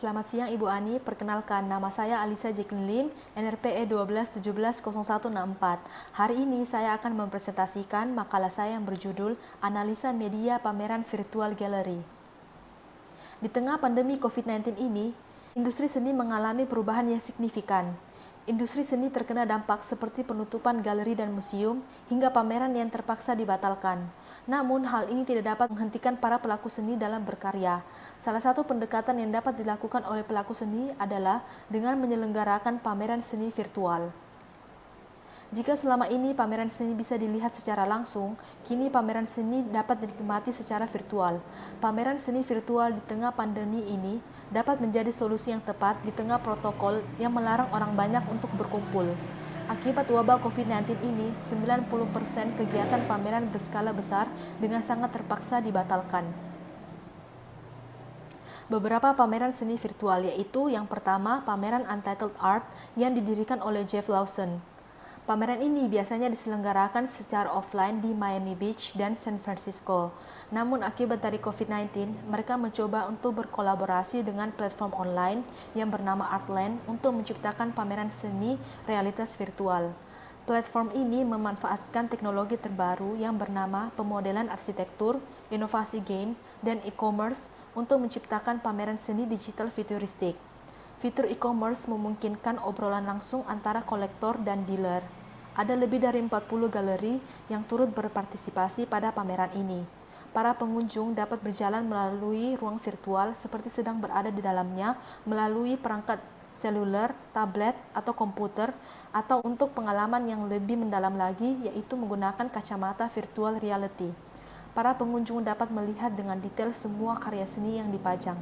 Selamat siang Ibu Ani, perkenalkan nama saya Alisa Jacqueline Lim, NRPE 12170164. Hari ini saya akan mempresentasikan makalah saya yang berjudul Analisa Media Pameran Virtual Gallery. Di tengah pandemi COVID-19 ini, industri seni mengalami perubahan yang signifikan. Industri seni terkena dampak seperti penutupan galeri dan museum hingga pameran yang terpaksa dibatalkan. Namun, hal ini tidak dapat menghentikan para pelaku seni dalam berkarya. Salah satu pendekatan yang dapat dilakukan oleh pelaku seni adalah dengan menyelenggarakan pameran seni virtual. Jika selama ini pameran seni bisa dilihat secara langsung, kini pameran seni dapat dinikmati secara virtual. Pameran seni virtual di tengah pandemi ini dapat menjadi solusi yang tepat di tengah protokol yang melarang orang banyak untuk berkumpul. Akibat wabah COVID-19 ini, 90% kegiatan pameran berskala besar dengan sangat terpaksa dibatalkan. Beberapa pameran seni virtual yaitu yang pertama, pameran Untitled Art yang didirikan oleh Jeff Lawson. Pameran ini biasanya diselenggarakan secara offline di Miami Beach dan San Francisco. Namun akibat dari COVID-19, mereka mencoba untuk berkolaborasi dengan platform online yang bernama Artland untuk menciptakan pameran seni realitas virtual. Platform ini memanfaatkan teknologi terbaru yang bernama pemodelan arsitektur, inovasi game, dan e-commerce untuk menciptakan pameran seni digital futuristik. Fitur e-commerce memungkinkan obrolan langsung antara kolektor dan dealer. Ada lebih dari 40 galeri yang turut berpartisipasi pada pameran ini. Para pengunjung dapat berjalan melalui ruang virtual seperti sedang berada di dalamnya melalui perangkat seluler, tablet, atau komputer, atau untuk pengalaman yang lebih mendalam lagi yaitu menggunakan kacamata virtual reality. Para pengunjung dapat melihat dengan detail semua karya seni yang dipajang.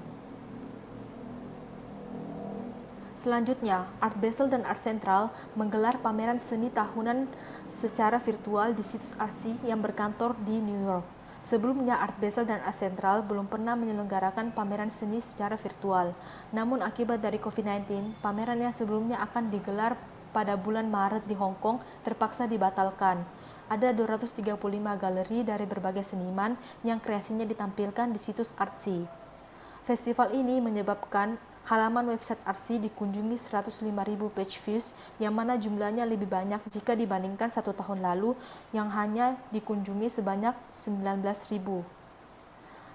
Selanjutnya, Art Basel dan Art Central menggelar pameran seni tahunan secara virtual di situs Artsy yang berkantor di New York. Sebelumnya, Art Basel dan Art Central belum pernah menyelenggarakan pameran seni secara virtual. Namun akibat dari COVID-19, pameran yang sebelumnya akan digelar pada bulan Maret di Hong Kong terpaksa dibatalkan. Ada 235 galeri dari berbagai seniman yang kreasinya ditampilkan di situs Artsy. Festival ini menyebabkan halaman website Artsy dikunjungi 105.000 page views, yang mana jumlahnya lebih banyak jika dibandingkan 1 tahun lalu yang hanya dikunjungi sebanyak 19.000.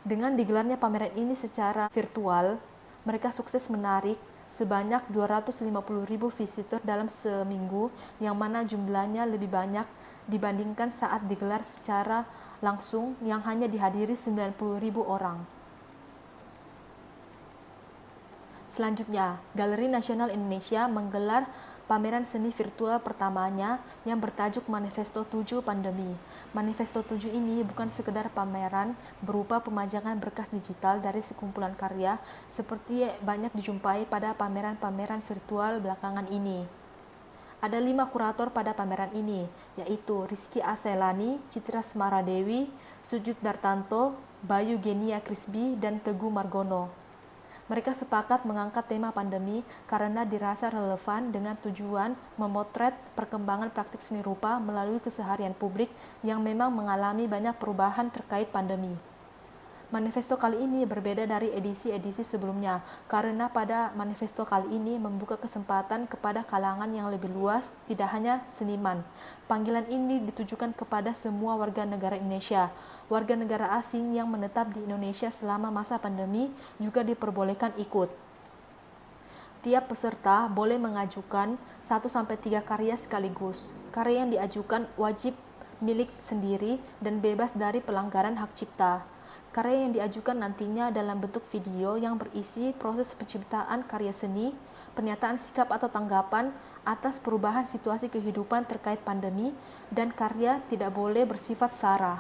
Dengan digelarnya pameran ini secara virtual, mereka sukses menarik sebanyak 250.000 visitor dalam seminggu, yang mana jumlahnya lebih banyak dibandingkan saat digelar secara langsung yang hanya dihadiri 90.000 orang. Selanjutnya, Galeri Nasional Indonesia menggelar pameran seni virtual pertamanya yang bertajuk Manifesto 7 Pandemi. Manifesto 7 ini bukan sekedar pameran berupa pemajangan berkas digital dari sekumpulan karya seperti banyak dijumpai pada pameran-pameran virtual belakangan ini. Ada 5 kurator pada pameran ini, yaitu Rizky Aselani, Citra Semaradewi, Sujud Dartanto, Bayu Genia Krisby, dan Teguh Margono. Mereka sepakat mengangkat tema pandemi karena dirasa relevan dengan tujuan memotret perkembangan praktik seni rupa melalui keseharian publik yang memang mengalami banyak perubahan terkait pandemi. Manifesto kali ini berbeda dari edisi-edisi sebelumnya karena pada manifesto kali ini membuka kesempatan kepada kalangan yang lebih luas, tidak hanya seniman. Panggilan ini ditujukan kepada semua warga negara Indonesia. Warga negara asing yang menetap di Indonesia selama masa pandemi juga diperbolehkan ikut. Tiap peserta boleh mengajukan 1-3 karya sekaligus. Karya yang diajukan wajib milik sendiri dan bebas dari pelanggaran hak cipta. Karya yang diajukan nantinya dalam bentuk video yang berisi proses penciptaan karya seni, pernyataan sikap atau tanggapan atas perubahan situasi kehidupan terkait pandemi, dan karya tidak boleh bersifat sara.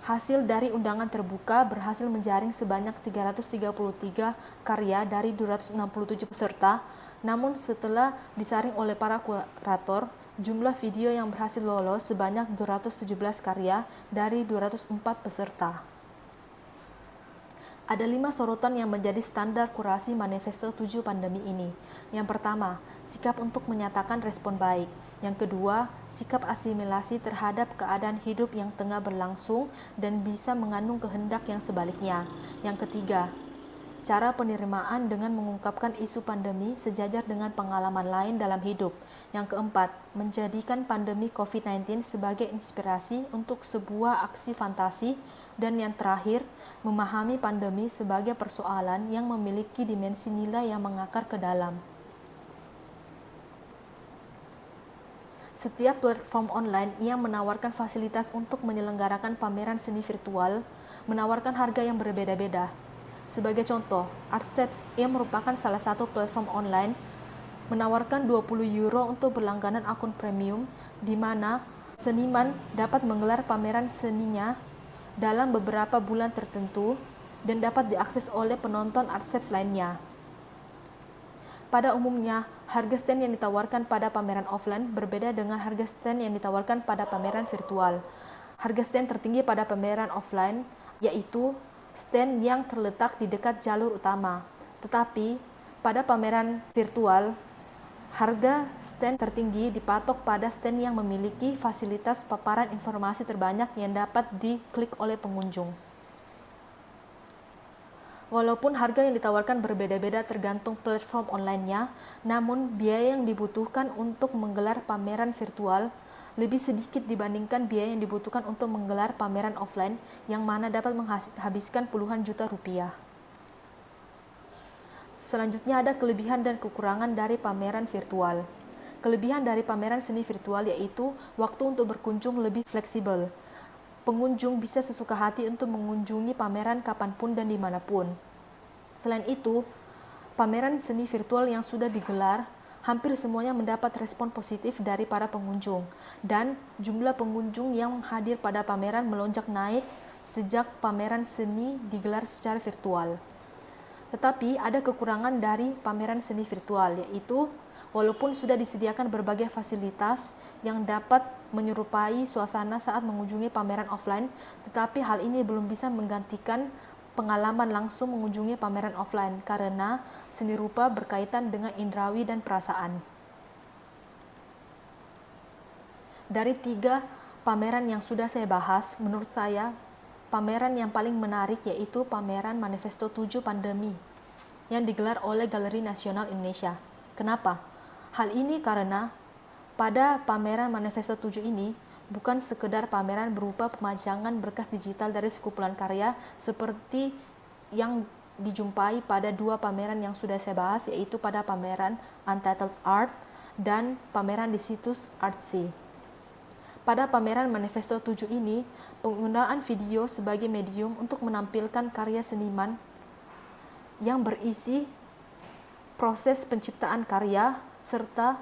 Hasil dari undangan terbuka berhasil menjaring sebanyak 333 karya dari 267 peserta, namun setelah disaring oleh para kurator, jumlah video yang berhasil lolos sebanyak 217 karya dari 204 peserta. Ada 5 sorotan yang menjadi standar kurasi Manifesto 7 Pandemi ini. Yang pertama, sikap untuk menyatakan respon baik. Yang kedua, sikap asimilasi terhadap keadaan hidup yang tengah berlangsung dan bisa mengandung kehendak yang sebaliknya. Yang ketiga, cara penerimaan dengan mengungkapkan isu pandemi sejajar dengan pengalaman lain dalam hidup. Yang keempat, menjadikan pandemi COVID-19 sebagai inspirasi untuk sebuah aksi fantasi. Dan yang terakhir, memahami pandemi sebagai persoalan yang memiliki dimensi nilai yang mengakar ke dalam. Setiap platform online yang menawarkan fasilitas untuk menyelenggarakan pameran seni virtual menawarkan harga yang berbeda-beda. Sebagai contoh, Artsteps yang merupakan salah satu platform online menawarkan €20 untuk berlangganan akun premium, di mana seniman dapat menggelar pameran seninya dalam beberapa bulan tertentu dan dapat diakses oleh penonton Artsteps lainnya. Pada umumnya, harga stand yang ditawarkan pada pameran offline berbeda dengan harga stand yang ditawarkan pada pameran virtual. Harga stand tertinggi pada pameran offline yaitu stand yang terletak di dekat jalur utama. Tetapi, pada pameran virtual, harga stand tertinggi dipatok pada stand yang memiliki fasilitas paparan informasi terbanyak yang dapat diklik oleh pengunjung. Walaupun harga yang ditawarkan berbeda-beda tergantung platform online-nya, namun biaya yang dibutuhkan untuk menggelar pameran virtual lebih sedikit dibandingkan biaya yang dibutuhkan untuk menggelar pameran offline yang mana dapat menghabiskan puluhan juta rupiah. Selanjutnya ada kelebihan dan kekurangan dari pameran virtual. Kelebihan dari pameran seni virtual yaitu waktu untuk berkunjung lebih fleksibel. Pengunjung bisa sesuka hati untuk mengunjungi pameran kapanpun dan dimanapun. Selain itu, pameran seni virtual yang sudah digelar hampir semuanya mendapat respon positif dari para pengunjung, dan jumlah pengunjung yang hadir pada pameran melonjak naik sejak pameran seni digelar secara virtual. Tetapi ada kekurangan dari pameran seni virtual, yaitu walaupun sudah disediakan berbagai fasilitas yang dapat menyerupai suasana saat mengunjungi pameran offline, tetapi hal ini belum bisa menggantikan pengalaman langsung mengunjungi pameran offline karena seni rupa berkaitan dengan indrawi dan perasaan. Dari 3 pameran yang sudah saya bahas, menurut saya pameran yang paling menarik yaitu pameran Manifesto 7 Pandemi yang digelar oleh Galeri Nasional Indonesia. Kenapa? Hal ini karena pada pameran Manifesto 7 ini bukan sekedar pameran berupa pemajangan berkas digital dari sekumpulan karya seperti yang dijumpai pada 2 pameran yang sudah saya bahas, yaitu pada pameran Untitled Art dan pameran di situs Artsy. Pada pameran Manifesto 7 ini, penggunaan video sebagai medium untuk menampilkan karya seniman yang berisi proses penciptaan karya serta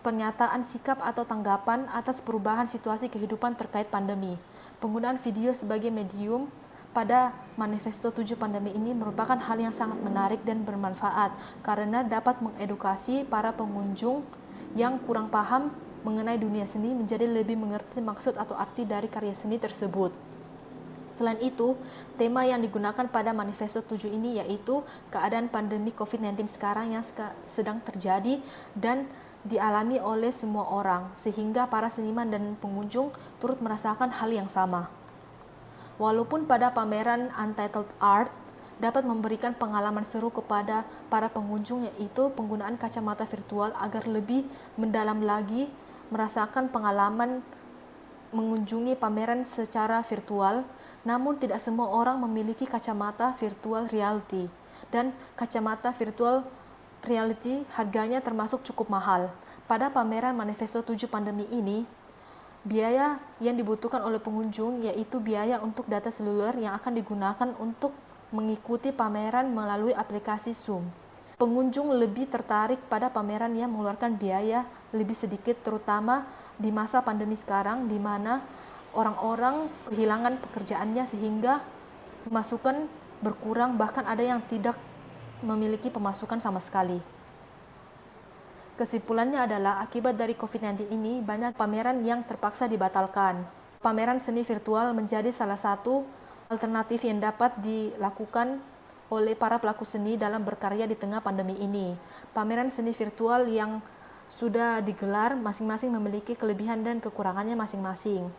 pernyataan sikap atau tanggapan atas perubahan situasi kehidupan terkait pandemi. Penggunaan video sebagai medium pada Manifesto 7 Pandemi ini merupakan hal yang sangat menarik dan bermanfaat karena dapat mengedukasi para pengunjung yang kurang paham mengenai dunia seni menjadi lebih mengerti maksud atau arti dari karya seni tersebut. Selain itu, tema yang digunakan pada Manifesto 7 ini yaitu keadaan pandemi COVID-19 sekarang yang sedang terjadi dan dialami oleh semua orang, sehingga para seniman dan pengunjung turut merasakan hal yang sama. Walaupun pada pameran Untitled Art dapat memberikan pengalaman seru kepada para pengunjung, yaitu penggunaan kacamata virtual agar lebih mendalam lagi merasakan pengalaman mengunjungi pameran secara virtual, namun tidak semua orang memiliki kacamata virtual reality, dan kacamata virtual reality harganya termasuk cukup mahal. Pada pameran Manifesto 7 Pandemi ini, biaya yang dibutuhkan oleh pengunjung yaitu biaya untuk data seluler yang akan digunakan untuk mengikuti pameran melalui aplikasi Zoom. Pengunjung lebih tertarik pada pameran yang mengeluarkan biaya lebih sedikit, terutama di masa pandemi sekarang di mana orang-orang kehilangan pekerjaannya sehingga pemasukan berkurang, bahkan ada yang tidak memiliki pemasukan sama sekali. Kesimpulannya adalah akibat dari COVID-19 ini banyak pameran yang terpaksa dibatalkan. Pameran seni virtual menjadi salah satu alternatif yang dapat dilakukan oleh para pelaku seni dalam berkarya di tengah pandemi ini. Pameran seni virtual yang sudah digelar masing-masing memiliki kelebihan dan kekurangannya masing-masing.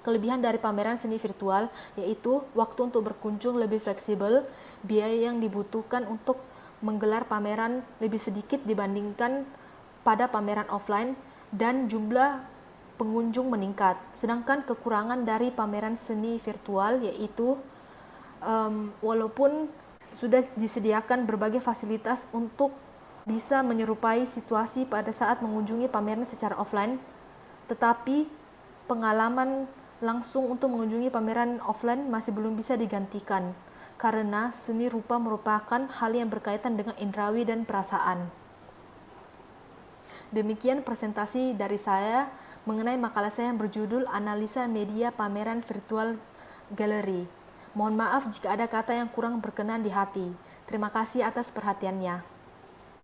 Kelebihan dari pameran seni virtual yaitu waktu untuk berkunjung lebih fleksibel, biaya yang dibutuhkan untuk menggelar pameran lebih sedikit dibandingkan pada pameran offline, dan jumlah pengunjung meningkat. Sedangkan kekurangan dari pameran seni virtual yaitu walaupun sudah disediakan berbagai fasilitas untuk bisa menyerupai situasi pada saat mengunjungi pameran secara offline, tetapi pengalaman langsung untuk mengunjungi pameran offline masih belum bisa digantikan, karena seni rupa merupakan hal yang berkaitan dengan indrawi dan perasaan. Demikian presentasi dari saya mengenai makalah saya yang berjudul Analisa Media Pameran Virtual Gallery. Mohon maaf jika ada kata yang kurang berkenan di hati. Terima kasih atas perhatiannya.